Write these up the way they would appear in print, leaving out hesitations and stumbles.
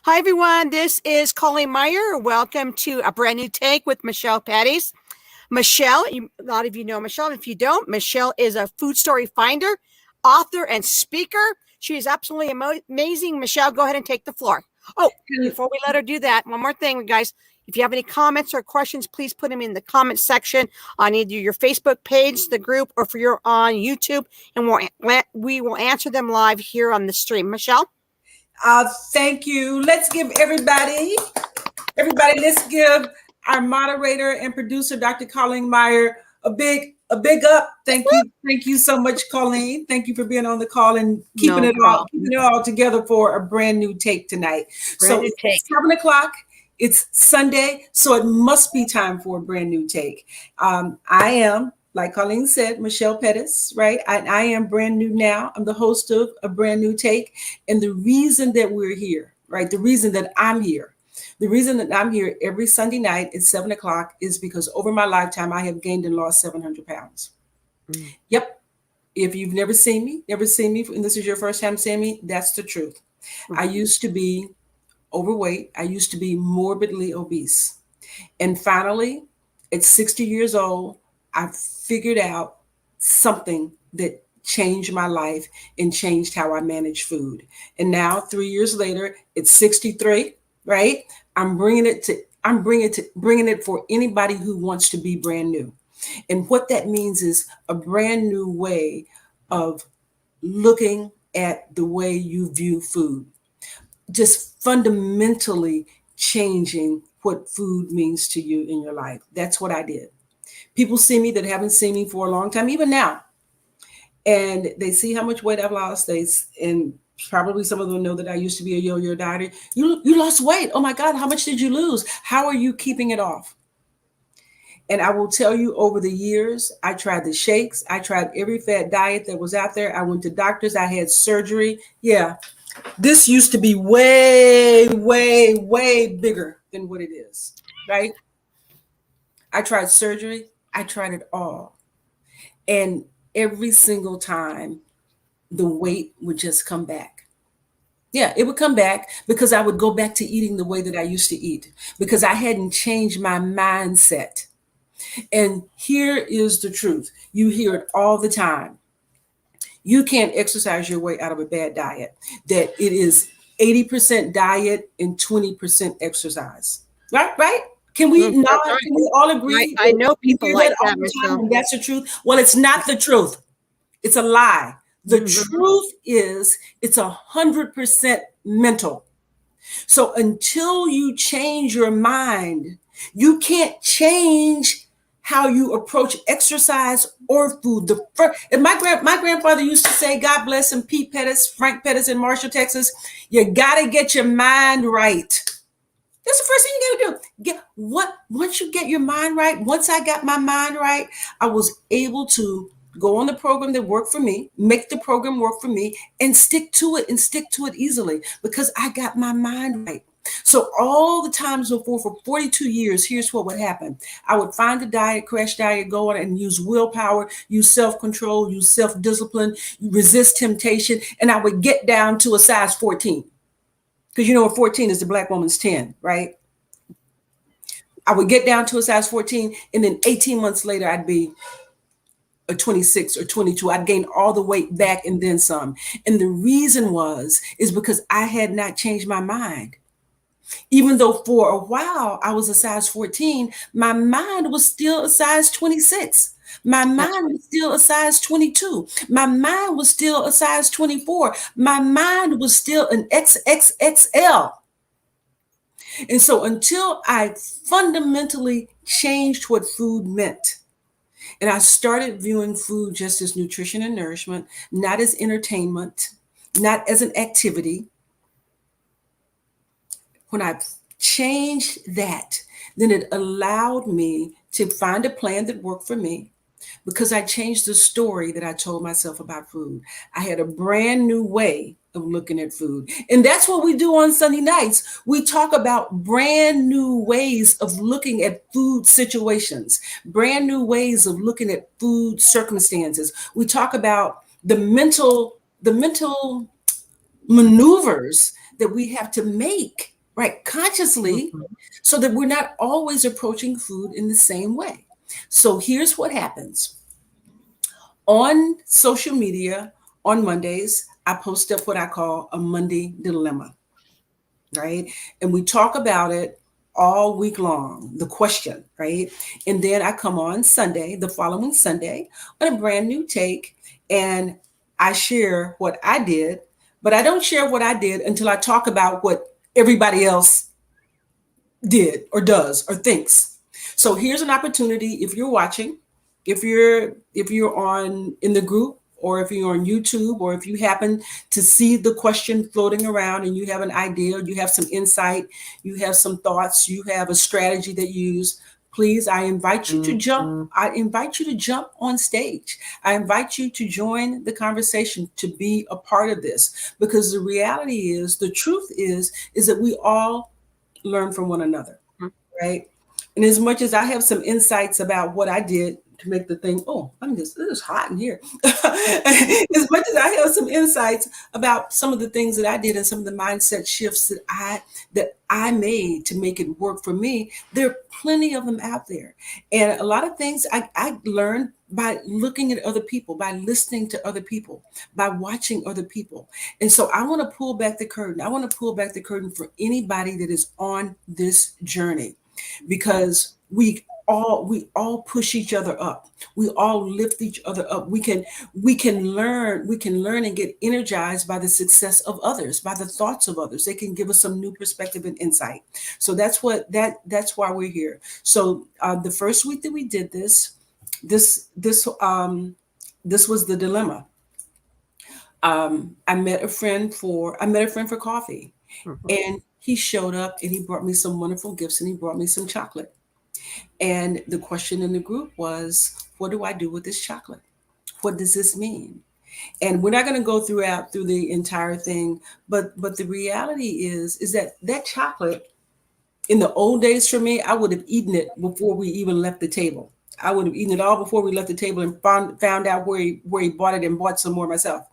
Hi, everyone. This is Colleen Meyer. Welcome to a brand new take with Michelle Petties. Michelle, a lot of you know Michelle. If you don't, Michelle is a food story finder, author, and speaker. She is absolutely amazing. Michelle, go ahead and take the floor. Oh, before we let her do that, one more thing, guys. If you have any comments or questions, please put them in the comment section on either your Facebook page, the group, or if you're on YouTube, and we will answer them live here on the stream. Michelle? Thank you. Let's give let's give our moderator and producer, Dr. Colleen Meyer, a big up. Thank you so much, Colleen. Thank you for being on the call and keeping it all together for a brand new take tonight. It's 7:00. It's Sunday, so it must be time for a brand new take. I am, like Colleen said, Michelle Pettis, right? I am brand new now. I'm the host of a brand new take. And the reason that we're here, right? The reason that I'm here every Sunday night at 7:00 is because over my lifetime, I have gained and lost 700 pounds. Yep. If you've never seen me, and this is your first time seeing me, that's the truth. I used to be overweight. I used to be morbidly obese. And finally, at 60 years old, I figured out something that changed my life and changed how I manage food. And now 3 years later, it's 63, right? I'm bringing it for anybody who wants to be brand new. And what that means is a brand new way of looking at the way you view food. Just fundamentally changing what food means to you in your life. That's what I did. People see me that haven't seen me for a long time, even now. And they see how much weight I've lost. And probably some of them know that I used to be a yo-yo dieter. You lost weight. Oh my God, how much did you lose? How are you keeping it off? And I will tell you, over the years, I tried the shakes. I tried every fat diet that was out there. I went to doctors. I had surgery. Yeah. This used to be way, way, way bigger than what it is, right? I tried surgery. I tried it all. And every single time, the weight would just come back. Yeah, it would come back because I would go back to eating the way that I used to eat because I hadn't changed my mindset. And here is the truth. You hear it all the time. You can't exercise your way out of a bad diet, that it is 80% diet and 20% exercise. Right? Can we all agree? I know people like that, Michelle. That's the truth. Well, it's not the truth. It's a lie. The truth is it's 100% mental. So until you change your mind, you can't change how you approach exercise or food. And my grandfather used to say, God bless him, Pete Pettis, Frank Pettis in Marshall, Texas, you got to get your mind right. That's the first thing you got to do. Once you get your mind right, once I got my mind right, I was able to go on the program that worked for me, make the program work for me, and stick to it easily because I got my mind right. So all the times before, for 42 years, here's what would happen. I would find a diet, crash diet, go on and use willpower, use self-control, use self-discipline, resist temptation, and I would get down to a size 14. Because you know what 14 is, the black woman's 10, right? I would get down to a size 14, and then 18 months later, I'd be a 26 or 22. I'd gain all the weight back and then some. And the reason is because I had not changed my mind. Even though for a while I was a size 14, my mind was still a size 26. My mind was still a size 22. My mind was still a size 24. My mind was still an XXXL. And so until I fundamentally changed what food meant, and I started viewing food just as nutrition and nourishment, not as entertainment, not as an activity. When I changed that, then it allowed me to find a plan that worked for me because I changed the story that I told myself about food. I had a brand new way of looking at food. And that's what we do on Sunday nights. We talk about brand new ways of looking at food situations, brand new ways of looking at food circumstances. We talk about the mental maneuvers that we have to make, right, consciously, so that we're not always approaching food in the same way. So here's what happens. On social media on Mondays, I post up what I call a Monday dilemma, right? And we talk about it all week long, the question, right? And then I come on Sunday, the following Sunday, on a brand new take, and I share what I did, but I don't share what I did until I talk about what everybody else did or does or thinks. So here's an opportunity. If you're watching, if you're on in the group, or if you're on YouTube, or if you happen to see the question floating around and you have an idea, you have some insight, you have some thoughts, you have a strategy that you use, please, I invite you to jump. I invite you to jump on stage. I invite you to join the conversation, to be a part of this, because the reality is, the truth is that we all learn from one another, right? And as much as I have some insights about what I did to make the thing, this is hot in here. As much as I have some insights about some of the things that I did and some of the mindset shifts that I made to make it work for me, there are plenty of them out there. And a lot of things I learned by looking at other people, by listening to other people, by watching other people. And so I want to pull back the curtain. I want to pull back the curtain for anybody that is on this journey, because we all push each other up. We all lift each other up. We can learn and get energized by the success of others, by the thoughts of others. They can give us some new perspective and insight. So that's why we're here. So the first week that we did this was the dilemma. I met a friend for coffee, and he showed up and he brought me some wonderful gifts, and he brought me some chocolate. And the question in the group was, what do I do with this chocolate? What does this mean? And we're not going to go through the entire thing, but the reality is that chocolate, in the old days for me, I would have eaten it before we even left the table. I would have eaten it all before we left the table, and found out where he bought it, and bought some more myself.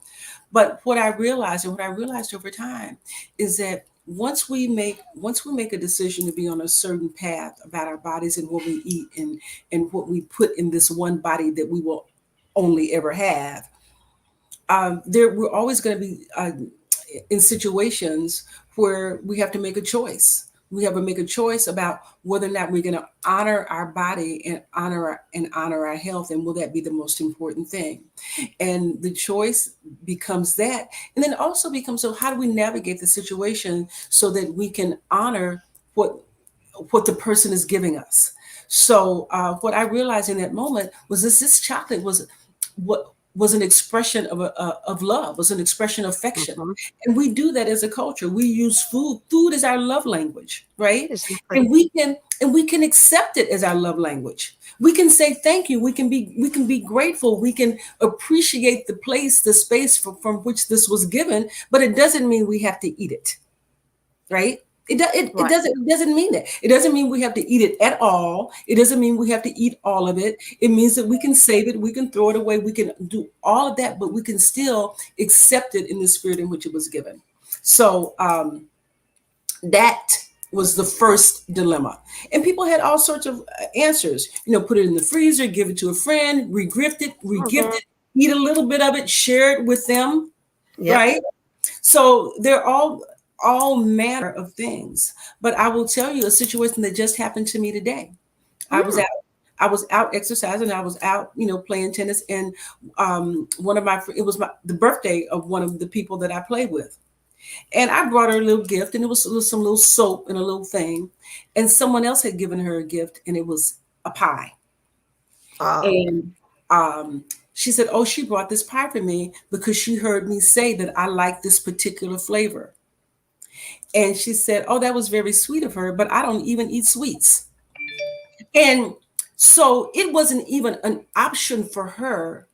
But what I realized over time is that once we make a decision to be on a certain path about our bodies and what we eat, and what we put in this one body that we will only ever have, we're always going to be in situations where we have to make a choice. We have to make a choice about whether or not we're going to honor our body and honor our health, and will that be the most important thing? And the choice becomes that, and then also becomes, so how do we navigate the situation so that we can honor what the person is giving us? So what I realized in that moment was this chocolate was an expression of love, was an expression of affection. And we do that as a culture. We use food. Food is our love language, right? And we can accept it as our love language. We can say thank you. We can be grateful. We can appreciate the place, the space from which this was given, but it doesn't mean we have to eat it, right? It doesn't mean that. It doesn't mean we have to eat it at all. It doesn't mean we have to eat all of it. It means that we can save it, we can throw it away, we can do all of that, but we can still accept it in the spirit in which it was given. So that was the first dilemma. And people had all sorts of answers. Put it in the freezer, give it to a friend, re-gift it, eat a little bit of it, share it with them, right? So they're all manner of things. But I will tell you a situation that just happened to me today. I was out exercising. I was out, playing tennis, and it was the birthday of one of the people that I play with. And I brought her a little gift, and it was some little soap and a little thing. And someone else had given her a gift, and it was a pie. And she said, she brought this pie for me because she heard me say that I like this particular flavor. And she said, that was very sweet of her, but I don't even eat sweets. And so it wasn't even an option for her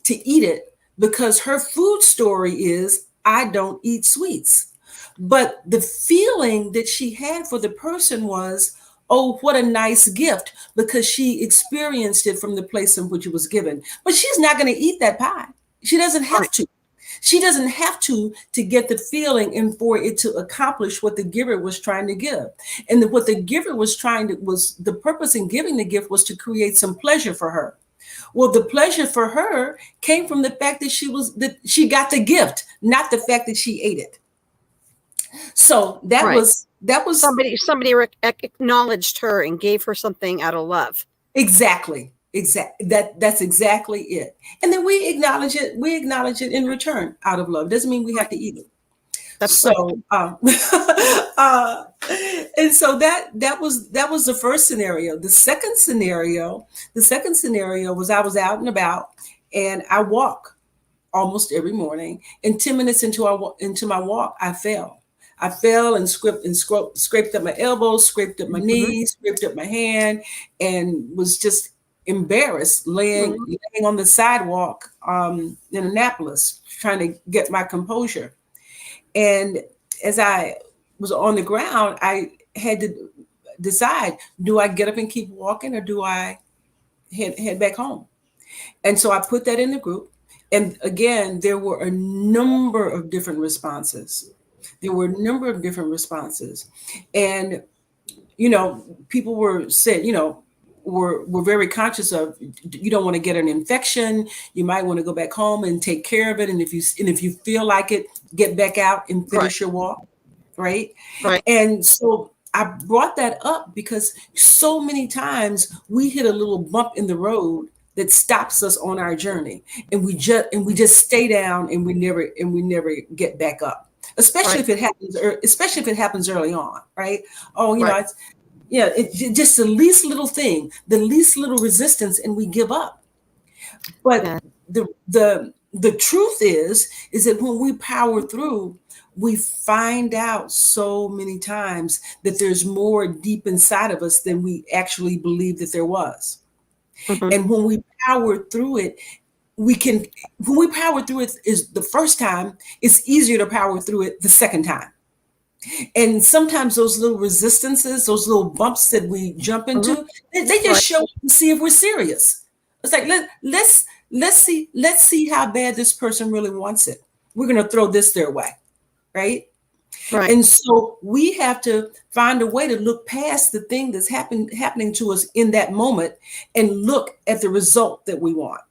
to eat it, because her food story is, I don't eat sweets. But the feeling that she had for the person was, what a nice gift, because she experienced it from the place in which it was given. But she's not going to eat that pie. She doesn't have to. She doesn't have to get the feeling and for it to accomplish what the giver was trying to give. And what the giver was the purpose in giving the gift was to create some pleasure for her. Well, the pleasure for her came from the fact that she got the gift, not the fact that she ate it. So that was somebody acknowledged her and gave her something out of love. Exactly. That's exactly it. And then we acknowledge it. We acknowledge it in return out of love. Doesn't mean we have to eat it. That's so. And so that was the first scenario. The second scenario was I was out and about, and I walk almost every morning. And 10 minutes into my walk, I fell. And scraped up my elbows, scraped up my knees, scraped up my hand, and was just embarrassed laying on the sidewalk in Annapolis, trying to get my composure. And as I was on the ground, I had to decide, do I get up and keep walking, or do I head back home? And so I put that in the group. And again, there were a number of different responses. And, people were very conscious of, you don't want to get an infection. You might want to go back home and take care of it. And if you feel like it, get back out and finish your walk. Right. And so I brought that up because so many times we hit a little bump in the road that stops us on our journey, and we just stay down and we never get back up. Especially if it happens early on, right? It's just the least little thing, the least little resistance, and we give up. But the truth is that when we power through, we find out so many times that there's more deep inside of us than we actually believed that there was. And when we power through it, is the first time, it's easier to power through it the second time. And sometimes those little resistances, those little bumps that we jump into, they just show up and see if we're serious. It's like, let's see how bad this person really wants it. We're going to throw this their way. Right. And so we have to find a way to look past the thing that's happening to us in that moment and look at the result that we want.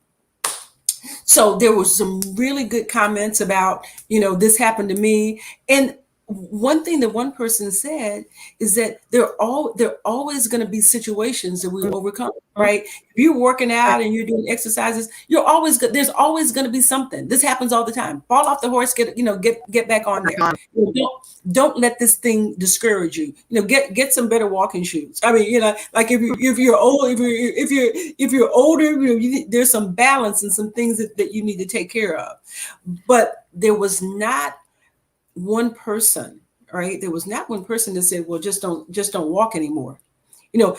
So there was some really good comments about, this happened to me. And one thing that one person said is that there are always going to be situations that we overcome, right? If you're working out and you're doing exercises, there's always going to be something. This happens all the time. Fall off the horse, get back on there. Don't let this thing discourage you. Get some better walking shoes. I mean, like if you're older, there's some balance and some things that you need to take care of. But there was not one person, right? There was not one person that said, well, just don't walk anymore.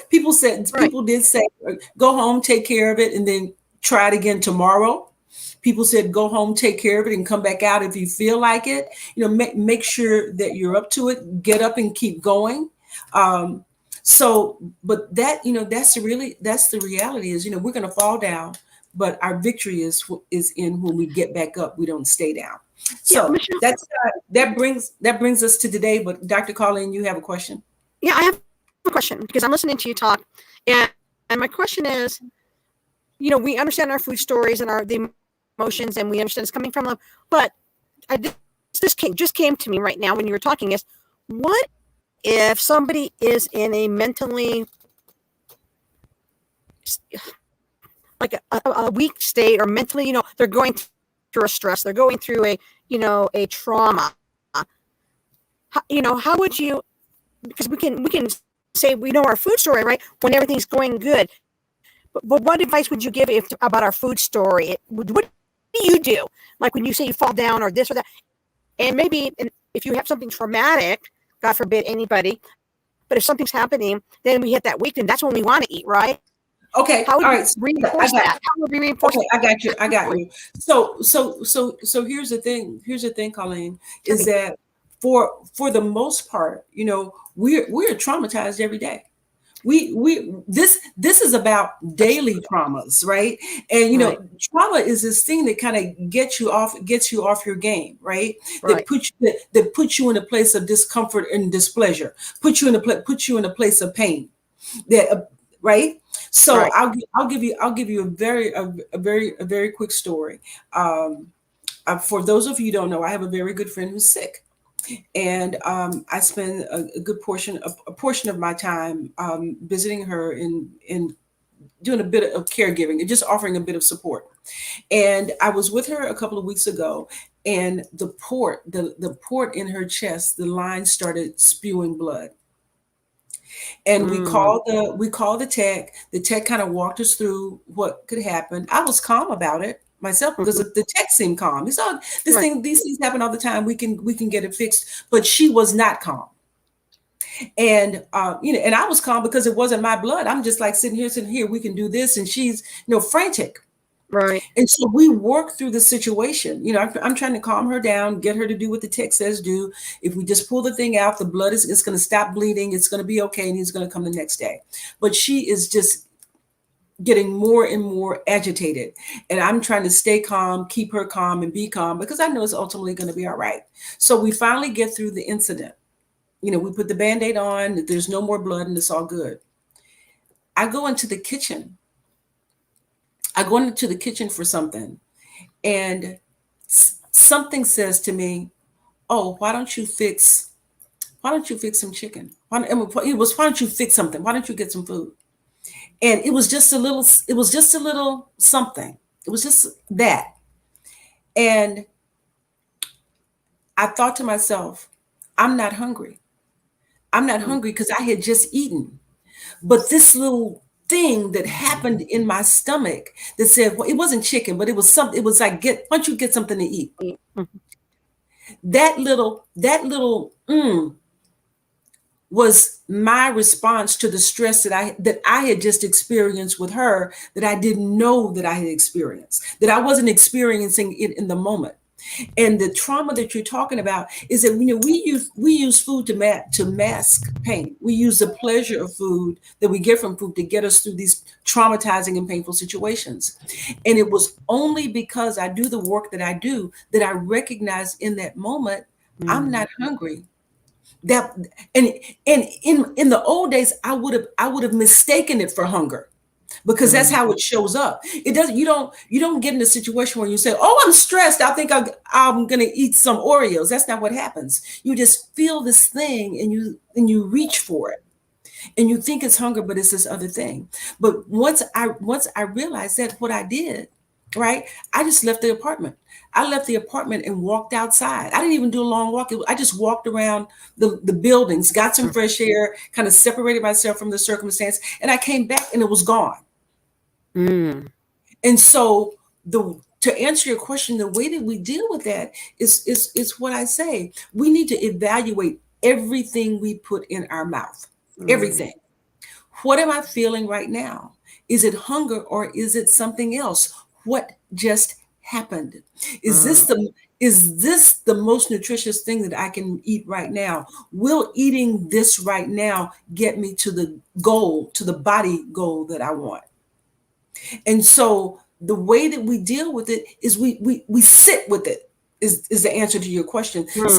People did say, go home, take care of it, and then try it again tomorrow. People said, go home, take care of it, and come back out if you feel like it. Make sure that you're up to it, get up and keep going. But that's the reality is, we're going to fall down, but our victory is in when we get back up, we don't stay down. So that brings us to today. But Dr. Colleen, you have a question? Yeah, I have a question because I'm listening to you talk, and my question is, we understand our food stories and the emotions, and we understand it's coming from love. But this just came to me right now when you were talking. Is what if somebody is in a mentally like a weak state, or mentally, they're going through a stress, they're going through a trauma. How would you, because we can say we know our food story, right, when everything's going good, but what advice would you give about our food story? What do you do, like when you say you fall down or this or that, and maybe if you have something traumatic, God forbid anybody, but if something's happening, then we hit that week, and that's when we want to eat, right? Okay. How would we reinforce that? How would we reinforce that? I got you. So here's the thing, Colleen, is that for the most part, we're traumatized every day. This is about daily traumas, right? And Right. trauma is this thing that kind of gets you off your game, right? Right. That puts you in a place of discomfort and displeasure, puts you in a place of pain. That right. So Right. I'll give you a very quick story. For those of you who don't know, I have a very good friend who's sick, and I spend a good a portion of my time visiting her in doing a bit of caregiving and just offering a bit of support. And I was with her a couple of weeks ago, and the port in her chest, the line started spewing blood. And Mm. we called the tech. The tech kind of walked us through what could happen. I was calm about it myself because Mhm. the tech seemed calm. He saw Right. these things happen all the time. We can get it fixed. But she was not calm. And and I was calm because it wasn't my blood. I'm just like sitting here, we can do this. And she's, frantic. Right. And so we work through the situation. I'm trying to calm her down, get her to do what the text says do. If we just pull the thing out, the blood is it's going to stop bleeding. It's going to be okay. And he's going to come the next day. But she is just getting more and more agitated. And I'm trying to stay calm, keep her calm and be calm because I know it's ultimately going to be all right. So we finally get through the incident. We put the Band-Aid on, there's no more blood and it's all good. I go into the kitchen. I go into the kitchen for something. And something says to me, "Oh, why don't you fix some chicken? Why don't you fix something? Why don't you get some food?" And it was just a little something. It was just that. And I thought to myself, I'm not hungry. I'm not Mm. hungry because I had just eaten. But this little thing that happened in my stomach that said, well, it wasn't chicken, but it was something. It was like, why don't you get something to eat? Mhm. That little was my response to the stress that I had just experienced with her, that I didn't know that I had experienced, that I wasn't experiencing it in the moment. And the trauma that you're talking about is that we use food to mask pain. We use the pleasure of food that we get from food to get us through these traumatizing and painful situations. And it was only because I do the work that I do that I recognize in that moment I'm Mm. not hungry. That and in the old days I would have mistaken it for hunger because that's Mm. how it shows up. It doesn't. You don't get in a situation where you say, "Oh, I'm stressed. I think I'm going to eat some Oreos." That's not what happens. You just feel this thing and you reach for it and you think it's hunger, but it's this other thing. But once I realized that, what I did, right? I just left the apartment. I left the apartment and walked outside. I didn't even do a long walk. I just walked around the buildings, got some fresh air, kind of separated myself from the circumstance, and I came back and it was gone. Mm. And so the to answer your question, the way that we deal with that is what I say. We need to evaluate everything we put in our mouth. Mm. Everything. What am I feeling right now? Is it hunger or is it something else? What just happened? Is this Mm. the is this the most nutritious thing that I can eat right now? Will eating this right now get me to the goal, to the body goal that I want? And so the way that we deal with it is we sit with it is the answer to your question. Mm.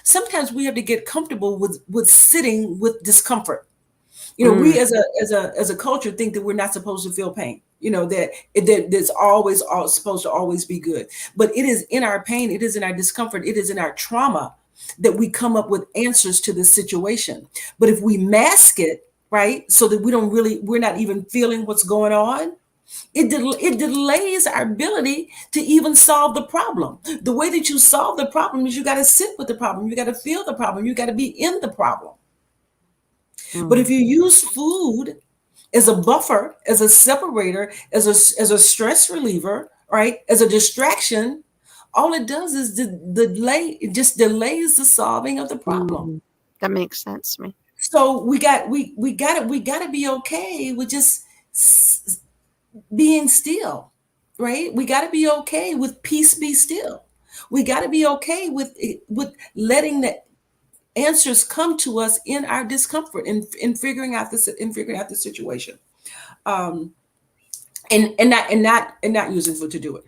Sometimes we have to get comfortable with sitting with discomfort. Mm. We as a culture think that we're not supposed to feel pain. That's supposed to always be good. But it is in our pain, it is in our discomfort, it is in our trauma that we come up with answers to this situation. But if we mask it, right, so that we're not even feeling what's going on, it delays our ability to even solve the problem. The way that you solve the problem is you got to sit with the problem, you got to feel the problem, you got to be in the problem. But if Mm. you use food as a buffer, as a separator, as a stress reliever, right, as a distraction, all it does is delay. It just delays the solving of the problem. Mm. That makes sense to me. So we got to be okay with just being still, right? We got to be okay with peace be still. We got to be okay with letting that answers come to us in our discomfort, in figuring out the situation, and not using food to do it.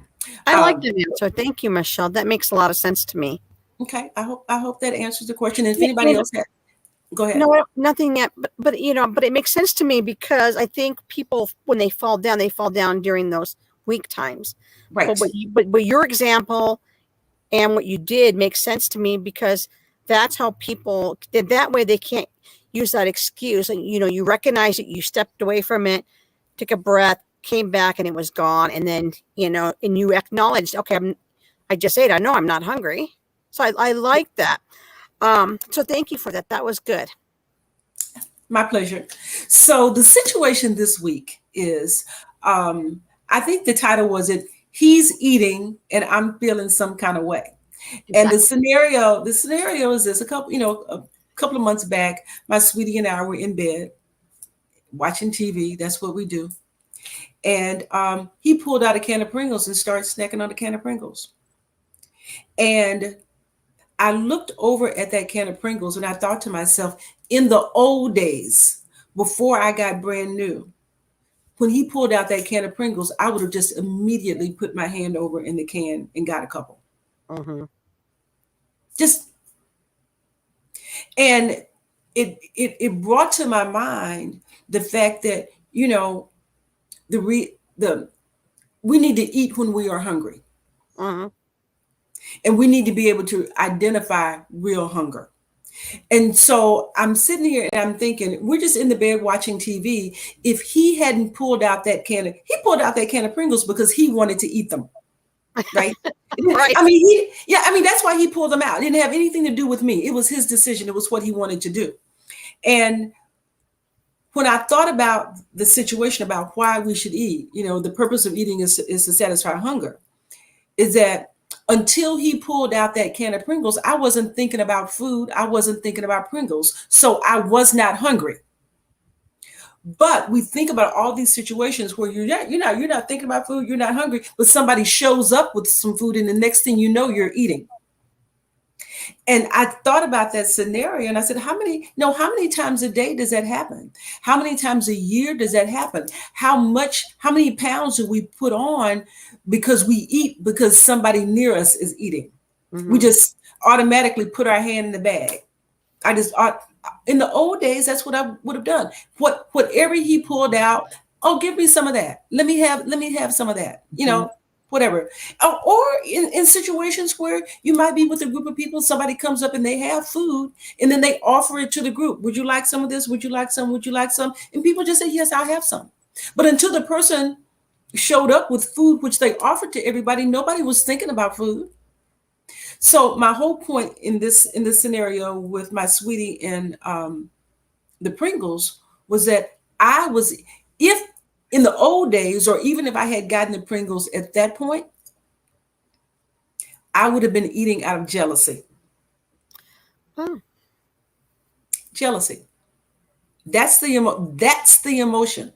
I like the answer. Thank you, Michelle. That makes a lot of sense to me. Okay, I hope that answers the question. And if anybody else has, go ahead. No, nothing yet, but it makes sense to me, because I think people, when they fall down during those weak times. Right. But your example and what you did makes sense to me, because that's how people did. That way they can't use that excuse. And, you recognize it, you stepped away from it, took a breath, came back, and it was gone. And then, and you acknowledged, okay, I just ate. I know I'm not hungry. So I like that. So thank you for that. That was good. My pleasure. So the situation this week is, I think the title was he's eating and I'm feeling some kind of way. Exactly. And the scenario is this: a couple of months back, my sweetie and I were in bed watching TV. That's what we do. And he pulled out a can of Pringles and started snacking on a can of Pringles. And I looked over at that can of Pringles and I thought to myself, in the old days, before I got brand new, when he pulled out that can of Pringles, I would have just immediately put my hand over in the can and got a couple. Mm-hmm. And it brought to my mind the fact that, we need to eat when we are hungry. Mm-hmm. And we need to be able to identify real hunger. And so I'm sitting here and I'm thinking, we're just in the bed watching TV. If he hadn't pulled out that he pulled out that can of Pringles because he wanted to eat them. Right. Right. I mean, that's why he pulled them out. It didn't have anything to do with me. It was his decision. It was what he wanted to do. And when I thought about the situation, about why we should eat, the purpose of eating is to satisfy hunger, is that until he pulled out that can of Pringles, I wasn't thinking about food. I wasn't thinking about Pringles. So I was not hungry. But we think about all these situations where you're not thinking about food, you're not hungry, but somebody shows up with some food and the next thing you know, you're eating. And I thought about that scenario and I said, how many times a day does that happen? How many times a year does that happen? How many pounds do we put on because we eat because somebody near us is eating? Mm-hmm. We just automatically put our hand in the bag. In the old days, that's what I would have done. Whatever he pulled out, give me some of that. Let me have some of that, whatever. Or in situations where you might be with a group of people, somebody comes up and they have food and then they offer it to the group. Would you like some of this? Would you like some? Would you like some? And people just say, yes, I'll have some. But until the person showed up with food, which they offered to everybody, nobody was thinking about food. So my whole point in this scenario with my sweetie and the Pringles was that if in the old days, or even if I had gotten the Pringles at that point, I would have been eating out of jealousy. Oh. Jealousy. That's the emotion.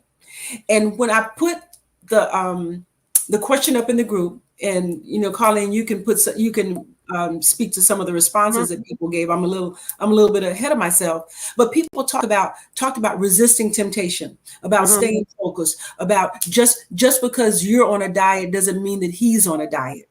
And when I put the question up in the group, and Colleen, you can speak to some of the responses that people gave. I'm a little bit ahead of myself, but people talked about resisting temptation, about staying focused, about just because you're on a diet doesn't mean that he's on a diet.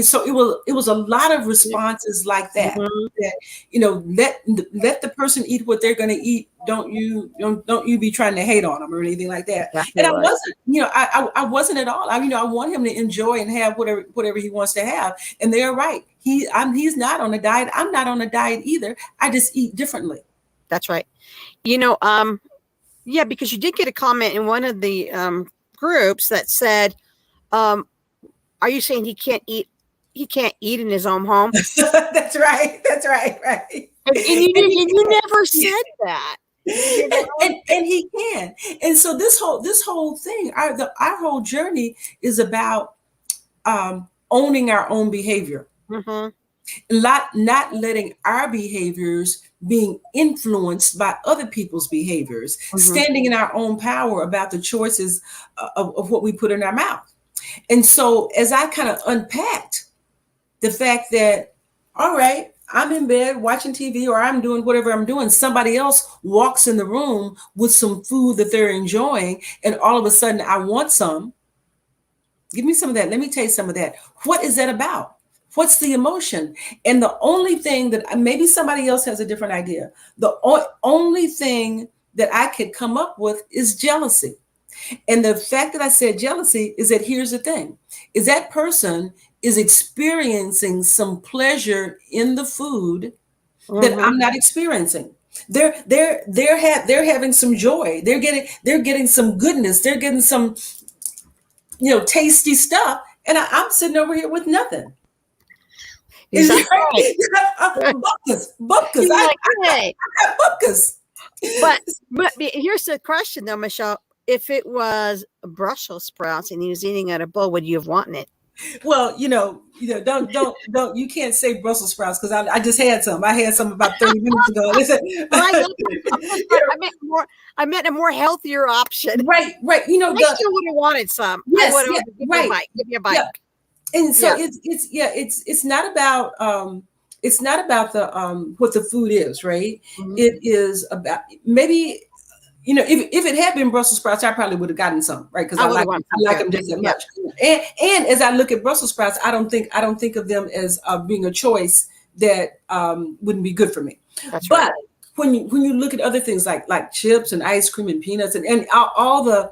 So it was a lot of responses like that. That let the person eat what they're going to eat. Don't you be trying to hate on them or anything like that. Exactly. And I wasn't, I wasn't at all. I want him to enjoy and have whatever he wants to have. And they're right. He's not on a diet. I'm not on a diet either. I just eat differently. That's right. Yeah, because you did get a comment in one of the groups that said, are you saying he can't eat in his own home? That's right. Right. And you never said that. And he can. And so this whole thing, our whole journey is about owning our own behavior. Mm-hmm. Not letting our behaviors being influenced by other people's behaviors, standing in our own power about the choices of what we put in our mouth. And so as I kind of unpacked the fact that, all right, I'm in bed watching TV or I'm doing whatever I'm doing. Somebody else walks in the room with some food that they're enjoying, and all of a sudden I want some. Give me some of that. Let me taste some of that. What is that about? What's the emotion? And the only thing that maybe somebody else has a different idea. The only thing that I could come up with is jealousy. And the fact that I said jealousy is that here's the thing, is that person is experiencing some pleasure in the food that I'm not experiencing. They're having some joy. They're getting some goodness. They're getting some, tasty stuff. And I'm sitting over here with nothing. Exactly. Bupkas. I got bupkas. But here's the question though, Michelle. If it was Brussels sprouts and he was eating out of a bowl, would you have wanted it? Well, don't you can't say Brussels sprouts because I just had some. I had some about 30 minutes ago. Listen, I meant a more healthier option. Right. I still would have wanted some. Yes, I would have give me a bite. Yeah. And so it's not about the what the food is, right? Mm-hmm. It is about maybe. If it had been Brussels sprouts, I probably would have gotten some, right? Because I like them just that much. And as I look at Brussels sprouts, I don't think of them as being a choice that wouldn't be good for me. That's but right. when you look at other things like chips and ice cream and peanuts and all the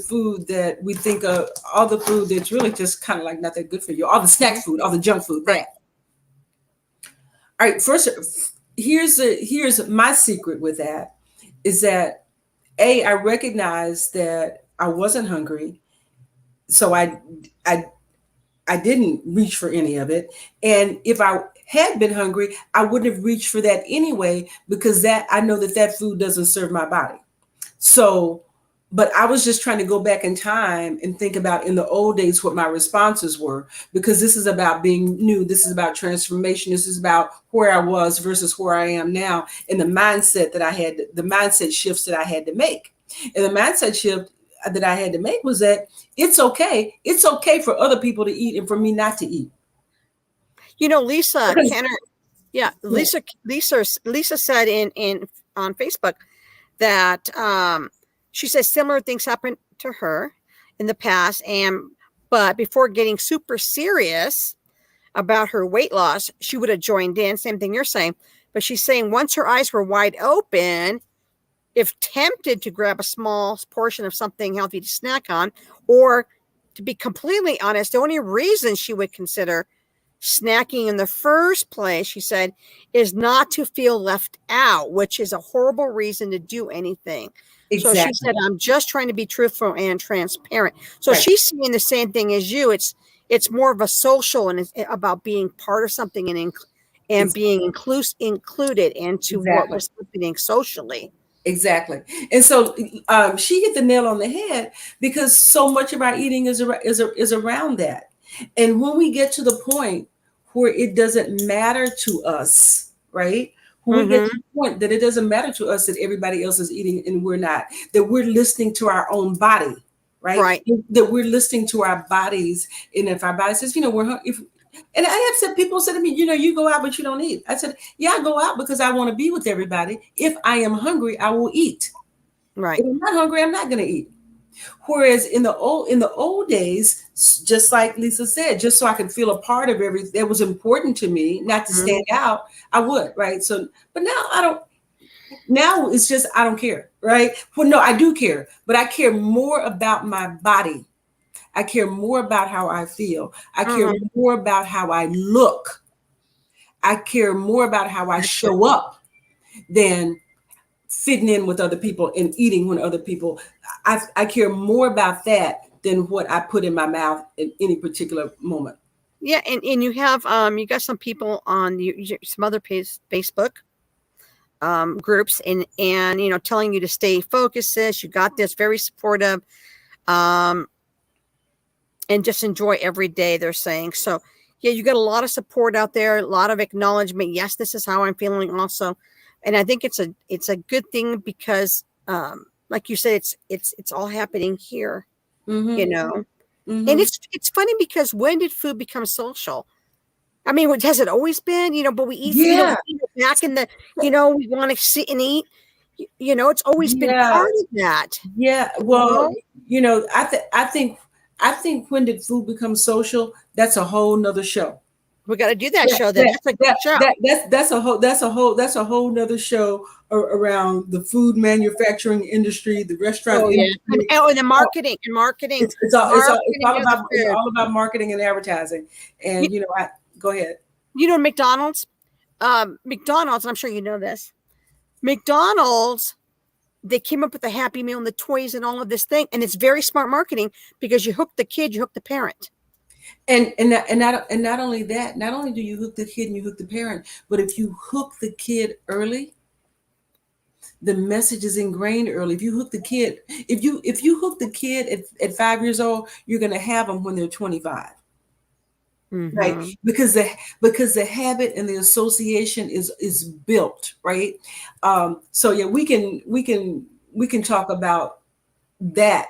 food that we think of, all the food that's really just kind of like not that good for you, all the snack food, all the junk food, right? All right, first. Here's my secret with that is that I recognized that I wasn't hungry, so I didn't reach for any of it. And if I had been hungry, I wouldn't have reached for that anyway because I know that food doesn't serve my body. So, but I was just trying to go back in time and think about in the old days what my responses were, because this is about being new. This is about transformation. This is about where I was versus where I am now, and the mindset that I had, the mindset shifts that I had to make. And the mindset shift that I had to make was that it's okay. It's okay for other people to eat and for me not to eat. Lisa Kenner, Lisa said in on Facebook that she says similar things happened to her in the past, but before getting super serious about her weight loss, she would have joined in. Same thing you're saying, but she's saying once her eyes were wide open, if tempted to grab a small portion of something healthy to snack on, or to be completely honest, the only reason she would consider snacking in the first place, she said, is not to feel left out, which is a horrible reason to do anything. Exactly. So she said, I'm just trying to be truthful and transparent. So she's seeing the same thing as you. It's more of a social, and it's about being part of something and being included into what was happening socially. Exactly. And so she hit the nail on the head, because so much of our eating is around that. And when we get to the point where it doesn't matter to us, right? When we get to the point that it doesn't matter to us that everybody else is eating and we're not, that we're listening to our own body, right? That we're listening to our bodies. And if our body says, we're hungry, and I have said, people said to me, you go out, but you don't eat. I said, yeah, I go out because I want to be with everybody. If I am hungry, I will eat. Right. If I'm not hungry, I'm not going to eat. Whereas in the old days, just like Lisa said, just so I could feel a part of everything that was important to me, not to stand out, I would, right? So, but now I don't. Now it's just I don't care, right? Well, no, I do care, but I care more about my body. I care more about how I feel. I care more about how I look. I care more about how I show up than fitting in with other people and eating when other people. I care more about that than what I put in my mouth in any particular moment. Yeah, and you have you got some people on some other Facebook groups and telling you to stay focused. Sis, you got this, very supportive, and just enjoy every day, they're saying. So yeah, you got a lot of support out there, a lot of acknowledgement. Yes, this is how I'm feeling also. And I think it's a good thing because like you said, it's all happening here, and it's funny because when did food become social? I mean, has it always been? But we eat. Yeah. We eat it back in the. We want to sit and eat. It's always been part of that. Yeah. Well, I think when did food become social? That's a whole nother show. We got to do that show. That's a good show. That's a whole nother show around the food manufacturing industry, the restaurant industry. And the marketing It's all about marketing and advertising. And go ahead. McDonald's, McDonald's. I'm sure you know this. McDonald's, they came up with the Happy Meal and the toys and all of this thing, and it's very smart marketing because you hook the kid, you hook the parent. And not only that, not only do you hook the kid and you hook the parent, but if you hook the kid early, the message is ingrained early. If you hook the kid, if you hook the kid at 5 years old, you're going to have them when they're 25. Mm-hmm. Right, because the habit and the association is built, right. So yeah, we can talk about that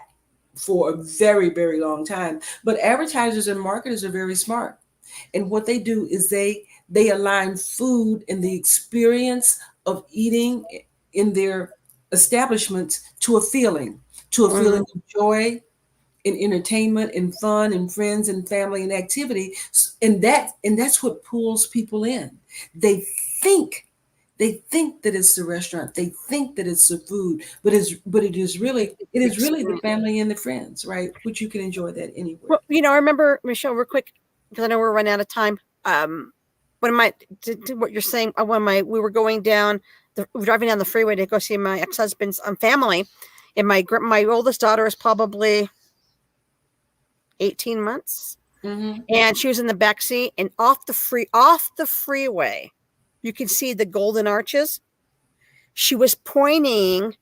for a very, very long time. But advertisers and marketers are very smart, and what they do is they align food and the experience of eating in their establishments to a feeling of joy, in entertainment and fun and friends and family and activity. And that's what pulls people in. They think that it's the restaurant. They think that it's the food, but it is really the family and the friends, right? Which you can enjoy that anywhere. Well, I remember, Michelle, real quick, because I know we're running out of time. What you're saying, we were driving down the freeway to go see my ex-husband's family, and my oldest daughter is probably 18 months. Mm-hmm. And she was in the back seat, and off the freeway, you can see the golden arches. She was pointing,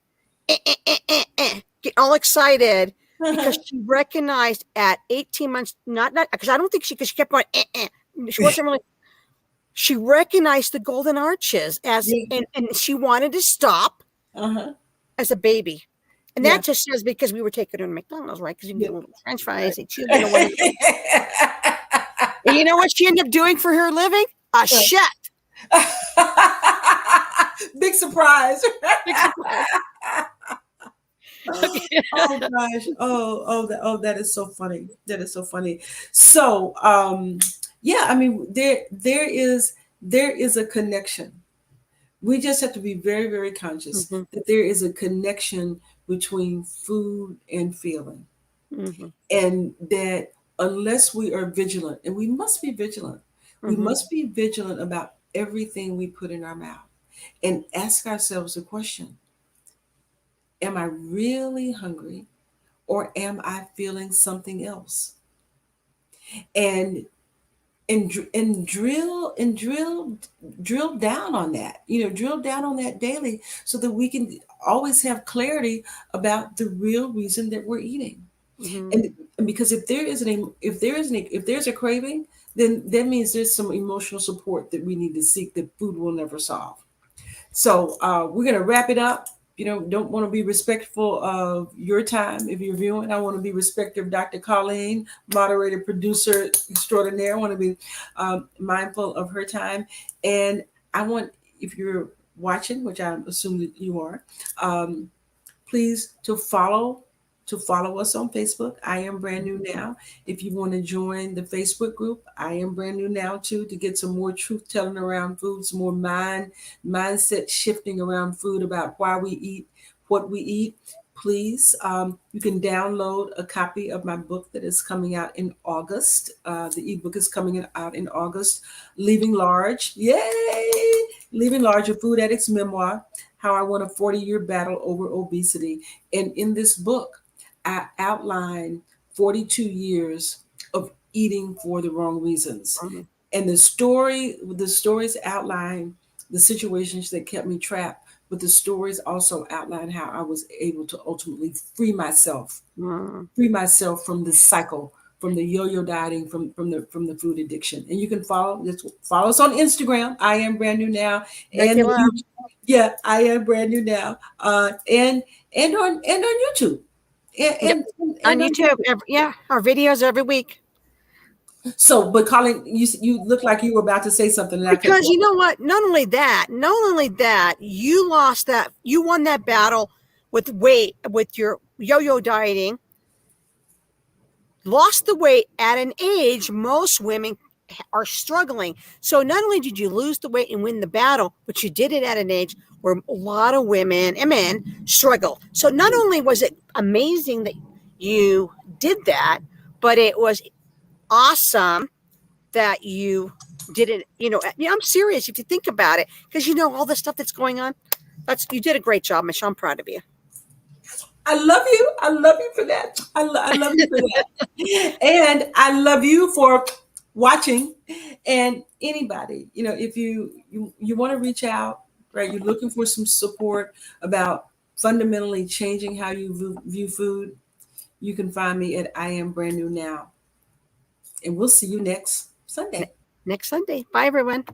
getting all excited because she recognized at 18 months, not because I don't think because she kept going, she wasn't really. She recognized the golden arches and she wanted to stop as a baby. And that just says because we were taking her to McDonald's, right? Because you can get little French fries. And you know what she ended up doing for her living? A chef. Big surprise. Big surprise. Oh gosh. That is so funny. That is so funny. So yeah, I mean, there is a connection. We just have to be very, very conscious that there is a connection between food and feeling. And that unless we are vigilant, and we must be vigilant, we must be vigilant about everything we put in our mouth and ask ourselves the question, am I really hungry or am I feeling something else? And drill down on that, drill down on that daily so that we can always have clarity about the real reason that we're eating. And because if there's a craving, then that means there's some emotional support that we need to seek that food will never solve. So we're going to wrap it up. Don't want to be respectful of your time. If you're viewing, I want to be respectful of Dr. Colleen, moderator, producer extraordinaire. I want to be mindful of her time. And I want, if you're watching, which I assume that you are, please to follow us on Facebook. I am Brand New Now. If you want to join the Facebook group, I am Brand New Now too, to get some more truth telling around food, some more mindset shifting around food about why we eat, what we eat. Please, you can download a copy of my book that is coming out in August. The ebook is coming out in August. Leaving Large, yay! Leaving Large, a food addict's memoir, how I won a 40-year battle over obesity. And in this book, I outline 42 years of eating for the wrong reasons. And the stories outline the situations that kept me trapped, but the stories also outline how I was able to ultimately free myself from the cycle, from the yo-yo dieting, from the food addiction. And you can follow us on Instagram. I am Brand New Now, and I am Brand New Now, and on YouTube. And on YouTube, our videos every week. So, but Colleen, you look like you were about to say something. And because you know what? Not only that, you won that battle with weight, with your yo-yo dieting, lost the weight at an age most women are struggling. So not only did you lose the weight and win the battle, but you did it at an age where a lot of women and men struggle. So not only was it amazing that you did that, but it was awesome that you did it. I'm serious if you think about it, because all the stuff that's going on. You did a great job, Michelle. I'm proud of you. I love you. I love you for that. I love you for that. And I love you for watching. And anybody, if you want to reach out, right? You're looking for some support about fundamentally changing how you view food, you can find me at I Am Brand New Now. And we'll see you next Sunday. Next Sunday. Bye, everyone.